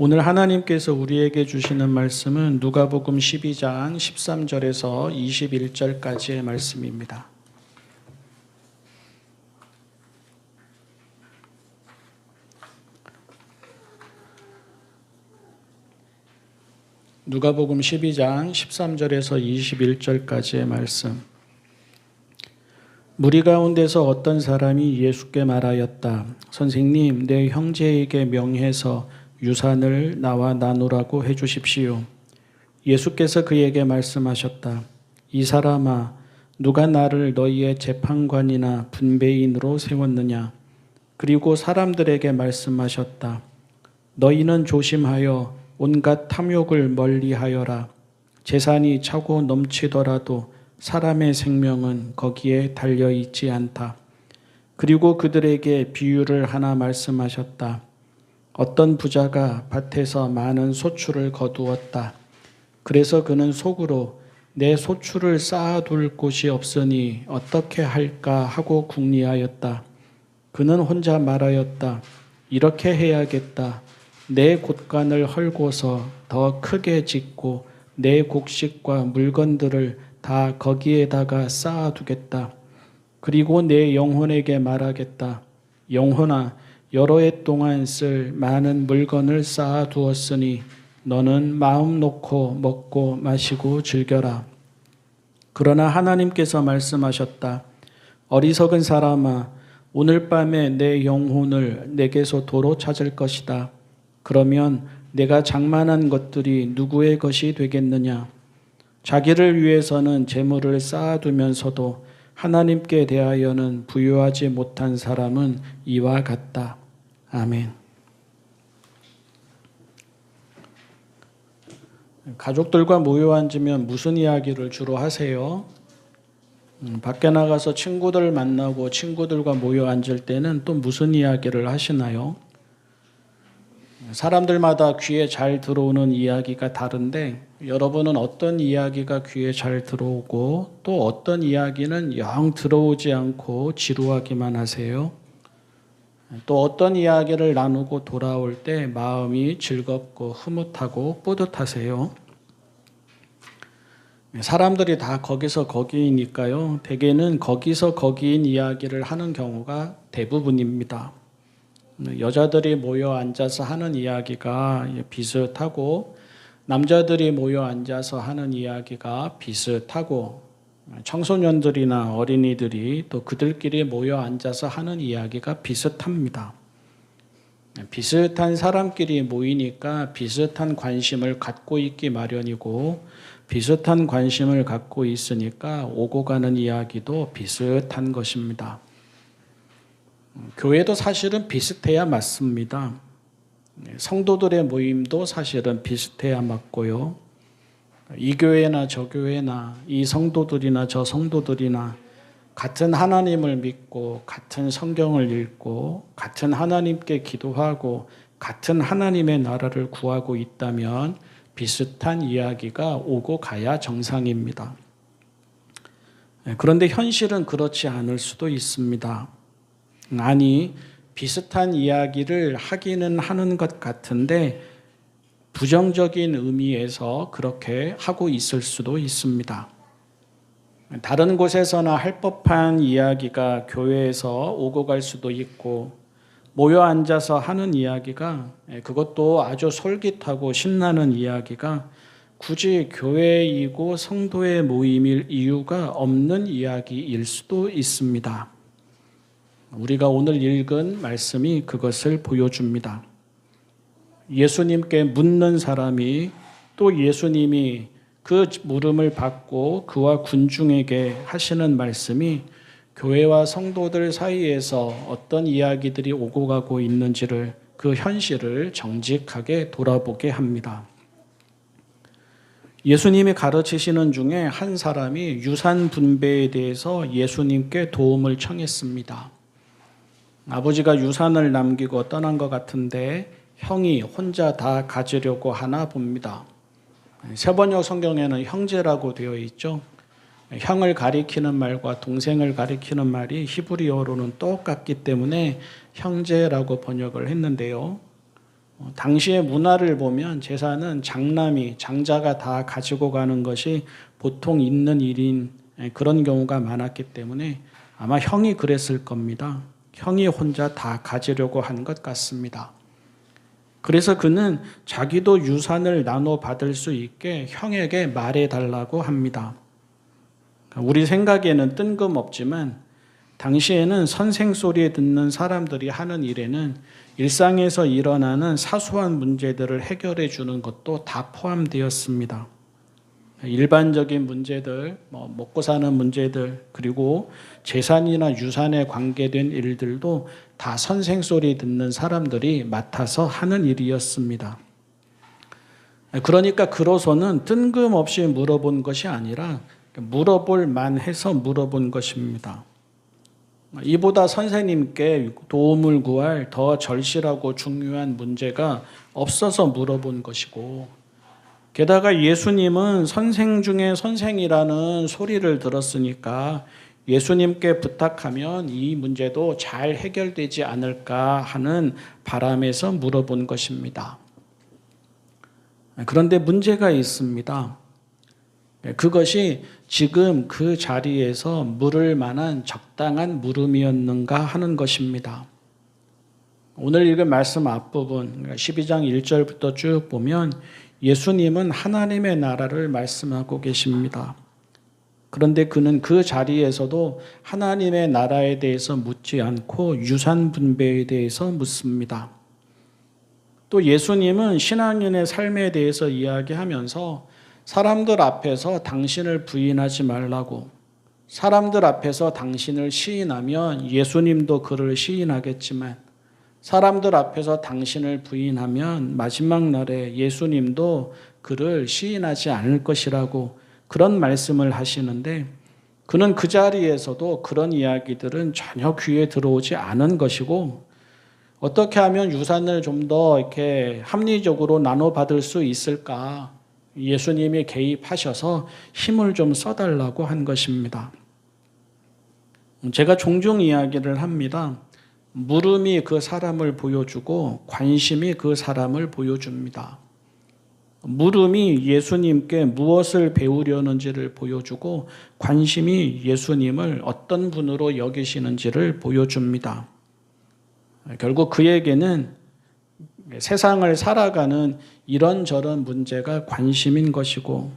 오늘 하나님께서 우리에게 주시는 말씀은 누가복음 12장 13절에서 21절까지의 말씀입니다. 누가복음 12장 13절에서 21절까지의 말씀. 무리 가운데서 어떤 사람이 예수께 말하였다. 선생님, 내 형제에게 명해서 유산을 나와 나누라고 해주십시오. 예수께서 그에게 말씀하셨다. 이 사람아, 누가 나를 너희의 재판관이나 분배인으로 세웠느냐? 그리고 사람들에게 말씀하셨다. 너희는 조심하여 온갖 탐욕을 멀리하여라. 재산이 차고 넘치더라도 사람의 생명은 거기에 달려있지 않다. 그리고 그들에게 비유를 하나 말씀하셨다. 어떤 부자가 밭에서 많은 소출을 거두었다. 그래서 그는 속으로 내 소출을 쌓아둘 곳이 없으니 어떻게 할까 하고 궁리하였다. 그는 혼자 말하였다. 이렇게 해야겠다. 내 곳간을 헐고서 더 크게 짓고 내 곡식과 물건들을 다 거기에다가 쌓아두겠다. 그리고 내 영혼에게 말하겠다. 영혼아, 여러 해 동안 쓸 많은 물건을 쌓아두었으니 너는 마음 놓고 먹고 마시고 즐겨라. 그러나 하나님께서 말씀하셨다. 어리석은 사람아, 오늘 밤에 내 영혼을 내게서 도로 찾을 것이다. 그러면 내가 장만한 것들이 누구의 것이 되겠느냐? 자기를 위해서는 재물을 쌓아두면서도 하나님께 대하여는 부유하지 못한 사람은 이와 같다. 아멘. 가족들과 모여 앉으면 무슨 이야기를 주로 하세요? 밖에 나가서 친구들 만나고 친구들과 모여 앉을 때는 또 무슨 이야기를 하시나요? 사람들마다 귀에 잘 들어오는 이야기가 다른데 여러분은 어떤 이야기가 귀에 잘 들어오고 또 어떤 이야기는 영 들어오지 않고 지루하기만 하세요? 또 어떤 이야기를 나누고 돌아올 때 마음이 즐겁고 흐뭇하고 뿌듯하세요? 사람들이 다 거기서 거기이니까요. 대개는 거기서 거기인 이야기를 하는 경우가 대부분입니다. 여자들이 모여 앉아서 하는 이야기가 비슷하고 남자들이 모여 앉아서 하는 이야기가 비슷하고 청소년들이나 어린이들이 또 그들끼리 모여 앉아서 하는 이야기가 비슷합니다. 비슷한 사람끼리 모이니까 비슷한 관심을 갖고 있기 마련이고 비슷한 관심을 갖고 있으니까 오고 가는 이야기도 비슷한 것입니다. 교회도 사실은 비슷해야 맞습니다. 성도들의 모임도 사실은 비슷해야 맞고요. 이 교회나 저 교회나 이 성도들이나 저 성도들이나 같은 하나님을 믿고 같은 성경을 읽고 같은 하나님께 기도하고 같은 하나님의 나라를 구하고 있다면 비슷한 이야기가 오고 가야 정상입니다. 그런데 현실은 그렇지 않을 수도 있습니다. 아니, 비슷한 이야기를 하기는 하는 것 같은데 부정적인 의미에서 그렇게 하고 있을 수도 있습니다. 다른 곳에서나 할 법한 이야기가 교회에서 오고 갈 수도 있고 모여 앉아서 하는 이야기가 그것도 아주 솔깃하고 신나는 이야기가 굳이 교회이고 성도의 모임일 이유가 없는 이야기일 수도 있습니다. 우리가 오늘 읽은 말씀이 그것을 보여줍니다. 예수님께 묻는 사람이 또 예수님이 그 물음을 받고 그와 군중에게 하시는 말씀이 교회와 성도들 사이에서 어떤 이야기들이 오고 가고 있는지를 그 현실을 정직하게 돌아보게 합니다. 예수님이 가르치시는 중에 한 사람이 유산 분배에 대해서 예수님께 도움을 청했습니다. 아버지가 유산을 남기고 떠난 것 같은데 형이 혼자 다 가지려고 하나 봅니다. 세번역 성경에는 형제라고 되어 있죠. 형을 가리키는 말과 동생을 가리키는 말이 히브리어로는 똑같기 때문에 형제라고 번역을 했는데요. 당시의 문화를 보면 제사는 장자가 다 가지고 가는 것이 보통 있는 일인 그런 경우가 많았기 때문에 아마 형이 그랬을 겁니다. 형이 혼자 다 가지려고 한 것 같습니다. 그래서 그는 자기도 유산을 나눠 받을 수 있게 형에게 말해달라고 합니다. 우리 생각에는 뜬금없지만 당시에는 선생 소리 듣는 사람들이 하는 일에는 일상에서 일어나는 사소한 문제들을 해결해 주는 것도 다 포함되었습니다. 일반적인 문제들, 먹고 사는 문제들, 그리고 재산이나 유산에 관계된 일들도 다 선생 소리 듣는 사람들이 맡아서 하는 일이었습니다. 그러니까 그로서는 뜬금없이 물어본 것이 아니라 물어볼 만해서 물어본 것입니다. 이보다 선생님께 도움을 구할 더 절실하고 중요한 문제가 없어서 물어본 것이고, 게다가 예수님은 선생 중에 선생이라는 소리를 들었으니까 예수님께 부탁하면 이 문제도 잘 해결되지 않을까 하는 바람에서 물어본 것입니다. 그런데 문제가 있습니다. 그것이 지금 그 자리에서 물을 만한 적당한 물음이었는가 하는 것입니다. 오늘 읽은 말씀 앞부분 12장 1절부터 쭉 보면 예수님은 하나님의 나라를 말씀하고 계십니다. 그런데 그는 그 자리에서도 하나님의 나라에 대해서 묻지 않고 유산 분배에 대해서 묻습니다. 또 예수님은 신앙인의 삶에 대해서 이야기하면서 사람들 앞에서 당신을 부인하지 말라고, 사람들 앞에서 당신을 시인하면 예수님도 그를 시인하겠지만 사람들 앞에서 당신을 부인하면 마지막 날에 예수님도 그를 시인하지 않을 것이라고 그런 말씀을 하시는데, 그는 그 자리에서도 그런 이야기들은 전혀 귀에 들어오지 않은 것이고, 어떻게 하면 유산을 좀 더 이렇게 합리적으로 나눠 받을 수 있을까? 예수님이 개입하셔서 힘을 좀 써달라고 한 것입니다. 제가 종종 이야기를 합니다. 물음이 그 사람을 보여주고 관심이 그 사람을 보여줍니다. 물음이 예수님께 무엇을 배우려는지를 보여주고 관심이 예수님을 어떤 분으로 여기시는지를 보여줍니다. 결국 그에게는 세상을 살아가는 이런저런 문제가 관심인 것이고,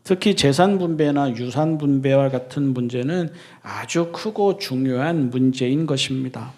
특히 재산 분배나 유산 분배와 같은 문제는 아주 크고 중요한 문제인 것입니다.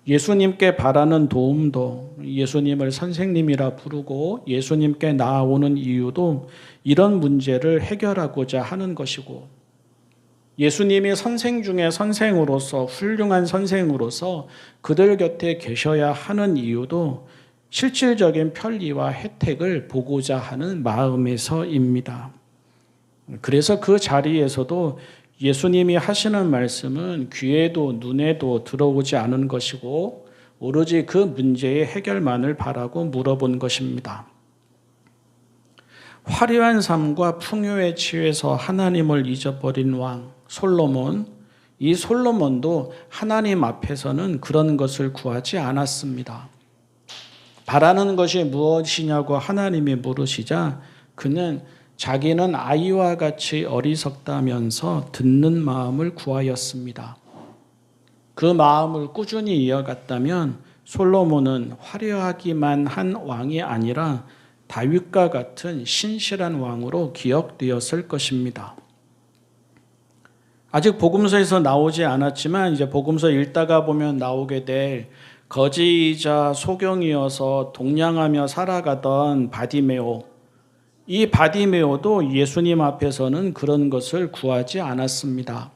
예수님께 바라는 도움도, 예수님을 선생님이라 부르고 예수님께 나아오는 이유도 이런 문제를 해결하고자 하는 것이고, 예수님이 선생 중에 선생으로서, 훌륭한 선생으로서 그들 곁에 계셔야 하는 이유도 실질적인 편리와 혜택을 보고자 하는 마음에서입니다. 그래서 그 자리에서도 예수님이 하시는 말씀은 귀에도 눈에도 들어오지 않은 것이고 오로지 그 문제의 해결만을 바라고 물어본 것입니다. 화려한 삶과 풍요에 취해서 하나님을 잊어버린 왕 솔로몬, 이 솔로몬도 하나님 앞에서는 그런 것을 구하지 않았습니다. 바라는 것이 무엇이냐고 하나님이 물으시자 그는 자기는 아이와 같이 어리석다면서 듣는 마음을 구하였습니다. 그 마음을 꾸준히 이어갔다면 솔로몬은 화려하기만 한 왕이 아니라 다윗과 같은 신실한 왕으로 기억되었을 것입니다. 아직 복음서에서 나오지 않았지만 이제 복음서 읽다가 보면 나오게 될 거지이자 소경이어서 동냥하며 살아가던 바디메오, 이 바디메오도 예수님 앞에서는 그런 것을 구하지 않았습니다.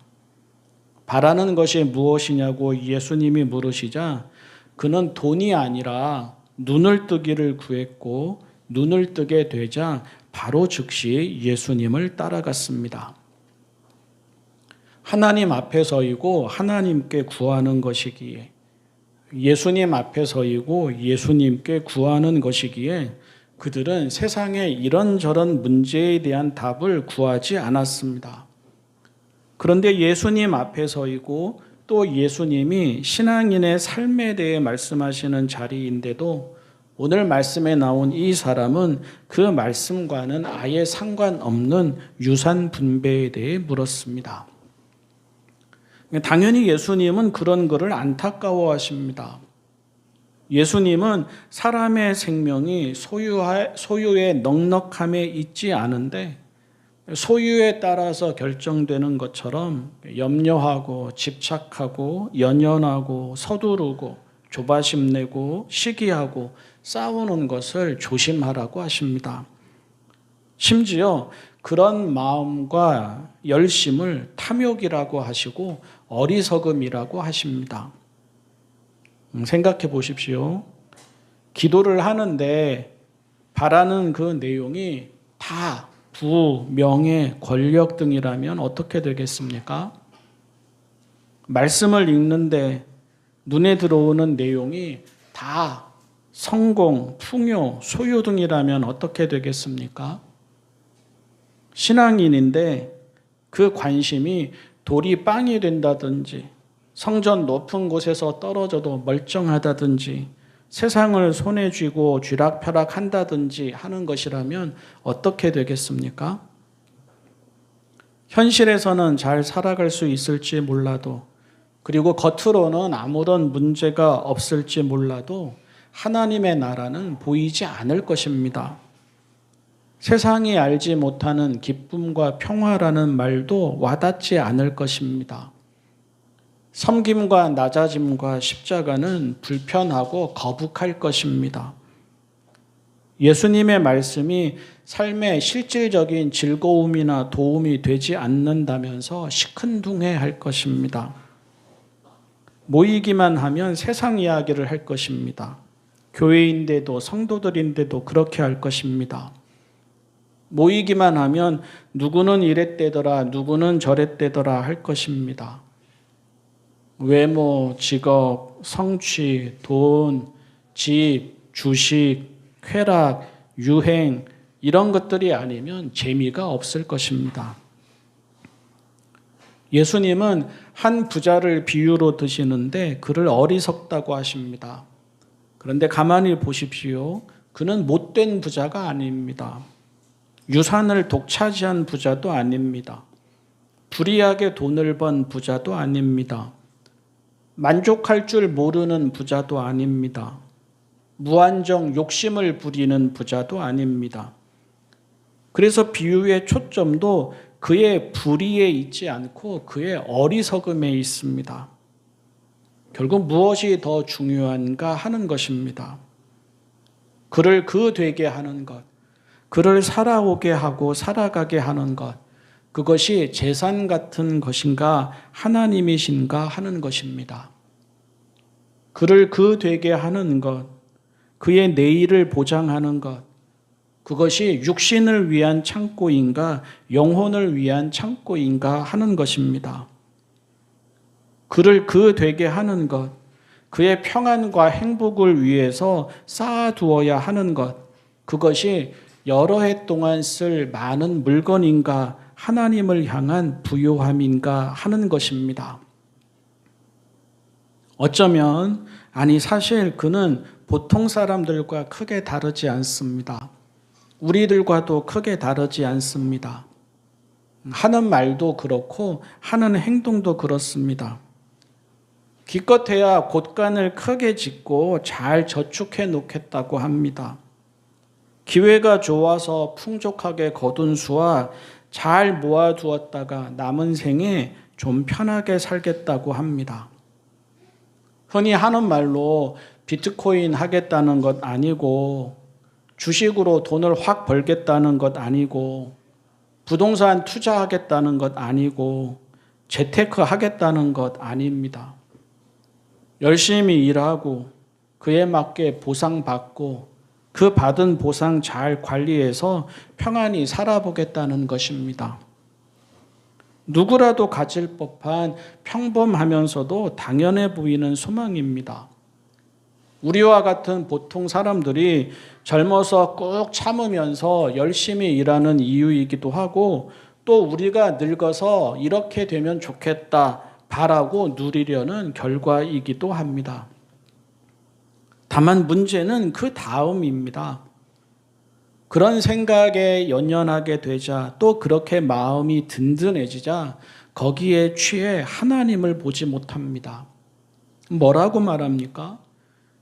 바라는 것이 무엇이냐고 예수님이 물으시자 그는 돈이 아니라 눈을 뜨기를 구했고 눈을 뜨게 되자 바로 즉시 예수님을 따라갔습니다. 하나님 앞에 서이고 하나님께 구하는 것이기에, 예수님 앞에 서이고 예수님께 구하는 것이기에 그들은 세상의 이런저런 문제에 대한 답을 구하지 않았습니다. 그런데 예수님 앞에 서이고 또 예수님이 신앙인의 삶에 대해 말씀하시는 자리인데도 오늘 말씀에 나온 이 사람은 그 말씀과는 아예 상관없는 유산 분배에 대해 물었습니다. 당연히 예수님은 그런 것을 안타까워하십니다. 예수님은 사람의 생명이 소유의 넉넉함에 있지 않은데 소유에 따라서 결정되는 것처럼 염려하고 집착하고 연연하고 서두르고 조바심 내고 시기하고 싸우는 것을 조심하라고 하십니다. 심지어 그런 마음과 열심을 탐욕이라고 하시고 어리석음이라고 하십니다. 생각해 보십시오. 기도를 하는데 바라는 그 내용이 다 부, 명예, 권력 등이라면 어떻게 되겠습니까? 말씀을 읽는데 눈에 들어오는 내용이 다 성공, 풍요, 소유 등이라면 어떻게 되겠습니까? 신앙인인데 그 관심이 돌이 빵이 된다든지 성전 높은 곳에서 떨어져도 멀쩡하다든지 세상을 손에 쥐고 쥐락펴락 한다든지 하는 것이라면 어떻게 되겠습니까? 현실에서는 잘 살아갈 수 있을지 몰라도 그리고 겉으로는 아무런 문제가 없을지 몰라도 하나님의 나라는 보이지 않을 것입니다. 세상이 알지 못하는 기쁨과 평화라는 말도 와닿지 않을 것입니다. 섬김과 낮아짐과 십자가는 불편하고 거북할 것입니다. 예수님의 말씀이 삶의 실질적인 즐거움이나 도움이 되지 않는다면서 시큰둥해할 것입니다. 모이기만 하면 세상 이야기를 할 것입니다. 교회인데도 성도들인데도 그렇게 할 것입니다. 모이기만 하면 누구는 이랬대더라, 누구는 저랬대더라 할 것입니다. 외모, 직업, 성취, 돈, 집, 주식, 쾌락, 유행 이런 것들이 아니면 재미가 없을 것입니다. 예수님은 한 부자를 비유로 드시는데 그를 어리석다고 하십니다. 그런데 가만히 보십시오. 그는 못된 부자가 아닙니다. 유산을 독차지한 부자도 아닙니다. 불이하게 돈을 번 부자도 아닙니다. 만족할 줄 모르는 부자도 아닙니다. 무한정 욕심을 부리는 부자도 아닙니다. 그래서 비유의 초점도 그의 불의에 있지 않고 그의 어리석음에 있습니다. 결국 무엇이 더 중요한가 하는 것입니다. 그를 그 되게 하는 것, 그를 살아오게 하고 살아가게 하는 것, 그것이 재산 같은 것인가 하나님이신가 하는 것입니다. 그를 그 되게 하는 것, 그의 내일을 보장하는 것, 그것이 육신을 위한 창고인가 영혼을 위한 창고인가 하는 것입니다. 그를 그 되게 하는 것, 그의 평안과 행복을 위해서 쌓아두어야 하는 것, 그것이 여러 해 동안 쓸 많은 물건인가 하나님을 향한 부요함인가 하는 것입니다. 어쩌면 아니 사실 그는 보통 사람들과 크게 다르지 않습니다. 우리들과도 크게 다르지 않습니다. 하는 말도 그렇고 하는 행동도 그렇습니다. 기껏해야 곳간을 크게 짓고 잘 저축해 놓겠다고 합니다. 기회가 좋아서 풍족하게 거둔 수와 잘 모아두었다가 남은 생에 좀 편하게 살겠다고 합니다. 흔히 하는 말로 비트코인 하겠다는 것 아니고 주식으로 돈을 확 벌겠다는 것 아니고 부동산 투자하겠다는 것 아니고 재테크 하겠다는 것 아닙니다. 열심히 일하고 그에 맞게 보상받고 그 받은 보상 잘 관리해서 평안히 살아보겠다는 것입니다. 누구라도 가질 법한 평범하면서도 당연해 보이는 소망입니다. 우리와 같은 보통 사람들이 젊어서 꾹 참으면서 열심히 일하는 이유이기도 하고 또 우리가 늙어서 이렇게 되면 좋겠다 바라고 누리려는 결과이기도 합니다. 다만 문제는 그 다음입니다. 그런 생각에 연연하게 되자 또 그렇게 마음이 든든해지자 거기에 취해 하나님을 보지 못합니다. 뭐라고 말합니까?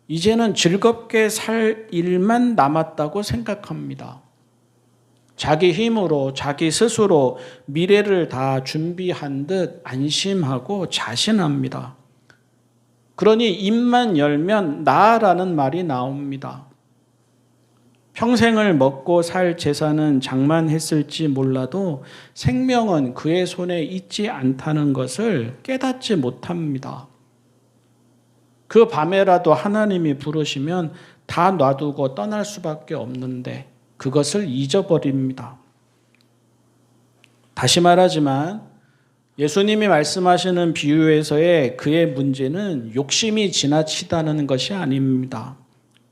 이제는 즐겁게 살 일만 남았다고 생각합니다. 자기 힘으로 자기 스스로 미래를 다 준비한 듯 안심하고 자신합니다. 그러니 입만 열면 나라는 말이 나옵니다. 평생을 먹고 살 재산은 장만했을지 몰라도 생명은 그의 손에 있지 않다는 것을 깨닫지 못합니다. 그 밤에라도 하나님이 부르시면 다 놔두고 떠날 수밖에 없는데 그것을 잊어버립니다. 다시 말하지만 예수님이 말씀하시는 비유에서의 그의 문제는 욕심이 지나치다는 것이 아닙니다.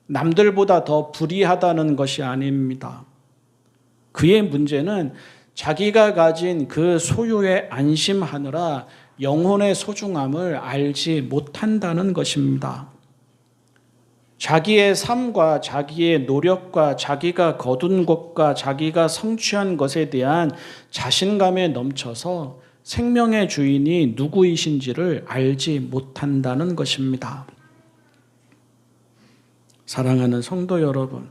남들보다 더 불의하다는 것이 아닙니다. 그의 문제는 자기가 가진 그 소유에 안심하느라 영혼의 소중함을 알지 못한다는 것입니다. 자기의 삶과 자기의 노력과 자기가 거둔 것과 자기가 성취한 것에 대한 자신감에 넘쳐서 생명의 주인이 누구이신지를 알지 못한다는 것입니다. 사랑하는 성도 여러분,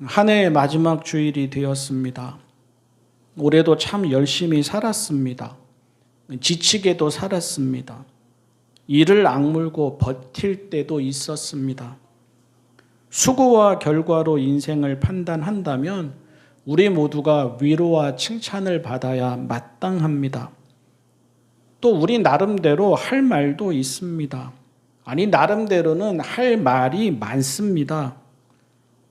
한 해의 마지막 주일이 되었습니다. 올해도 참 열심히 살았습니다. 지치게도 살았습니다. 이를 악물고 버틸 때도 있었습니다. 수고와 결과로 인생을 판단한다면 우리 모두가 위로와 칭찬을 받아야 마땅합니다. 또 우리 나름대로 할 말도 있습니다. 아니, 나름대로는 할 말이 많습니다.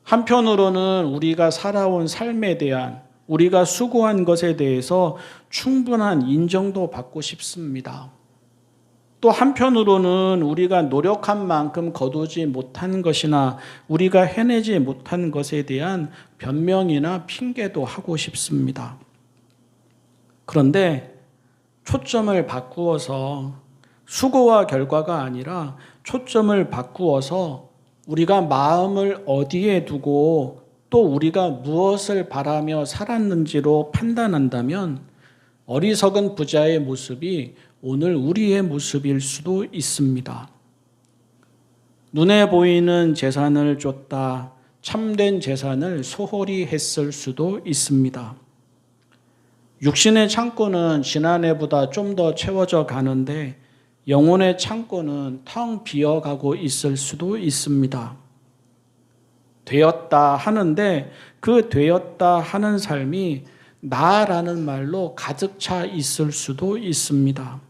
한편으로는 우리가 살아온 삶에 대한, 우리가 수고한 것에 대해서 충분한 인정도 받고 싶습니다. 또 한편으로는 우리가 노력한 만큼 거두지 못한 것이나 우리가 해내지 못한 것에 대한 변명이나 핑계도 하고 싶습니다. 그런데 초점을 바꾸어서 수고와 결과가 아니라 초점을 바꾸어서 우리가 마음을 어디에 두고 또 우리가 무엇을 바라며 살았는지로 판단한다면 어리석은 부자의 모습이 오늘 우리의 모습일 수도 있습니다. 눈에 보이는 재산을 쫓다 참된 재산을 소홀히 했을 수도 있습니다. 육신의 창고는 지난해보다 좀 더 채워져 가는데 영혼의 창고는 텅 비어가고 있을 수도 있습니다. 되었다 하는데 그 되었다 하는 삶이 나라는 말로 가득 차 있을 수도 있습니다.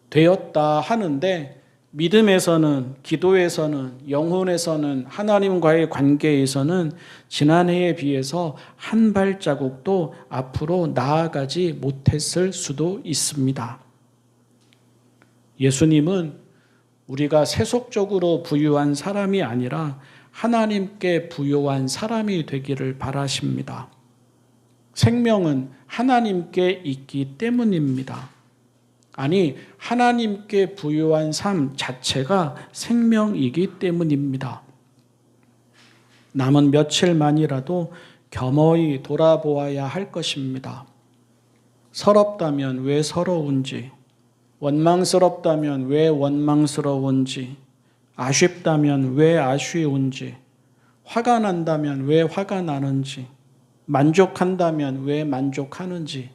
되었다 하는데 믿음에서는, 기도에서는, 영혼에서는, 하나님과의 관계에서는 지난해에 비해서 한 발자국도 앞으로 나아가지 못했을 수도 있습니다. 예수님은 우리가 세속적으로 부유한 사람이 아니라 하나님께 부유한 사람이 되기를 바라십니다. 생명은 하나님께 있기 때문입니다. 아니, 하나님께 부유한 삶 자체가 생명이기 때문입니다. 남은 며칠만이라도 겸허히 돌아보아야 할 것입니다. 서럽다면 왜 서러운지, 원망스럽다면 왜 원망스러운지, 아쉽다면 왜 아쉬운지, 화가 난다면 왜 화가 나는지, 만족한다면 왜 만족하는지,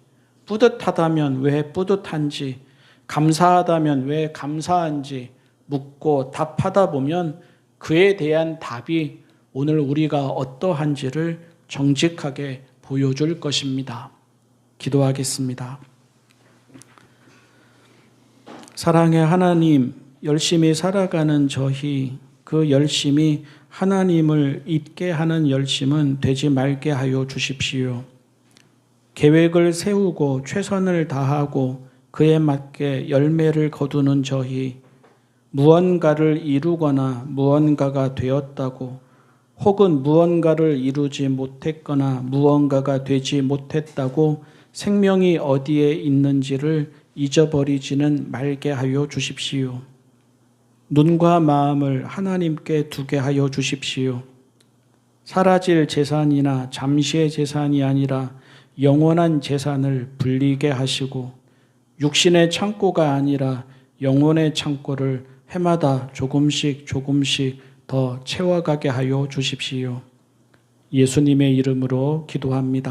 뿌듯하다면 왜 뿌듯한지, 감사하다면 왜 감사한지 묻고 답하다 보면 그에 대한 답이 오늘 우리가 어떠한지를 정직하게 보여줄 것입니다. 기도하겠습니다. 사랑의 하나님, 열심히 살아가는 저희, 그 열심이 하나님을 잊게 하는 열심은 되지 말게 하여 주십시오. 계획을 세우고 최선을 다하고 그에 맞게 열매를 거두는 저희, 무언가를 이루거나 무언가가 되었다고 혹은 무언가를 이루지 못했거나 무언가가 되지 못했다고 생명이 어디에 있는지를 잊어버리지는 말게 하여 주십시오. 눈과 마음을 하나님께 두게 하여 주십시오. 사라질 재산이나 잠시의 재산이 아니라 영원한 재산을 불리게 하시고 육신의 창고가 아니라 영혼의 창고를 해마다 조금씩 더 채워가게 하여 주십시오. 예수님의 이름으로 기도합니다.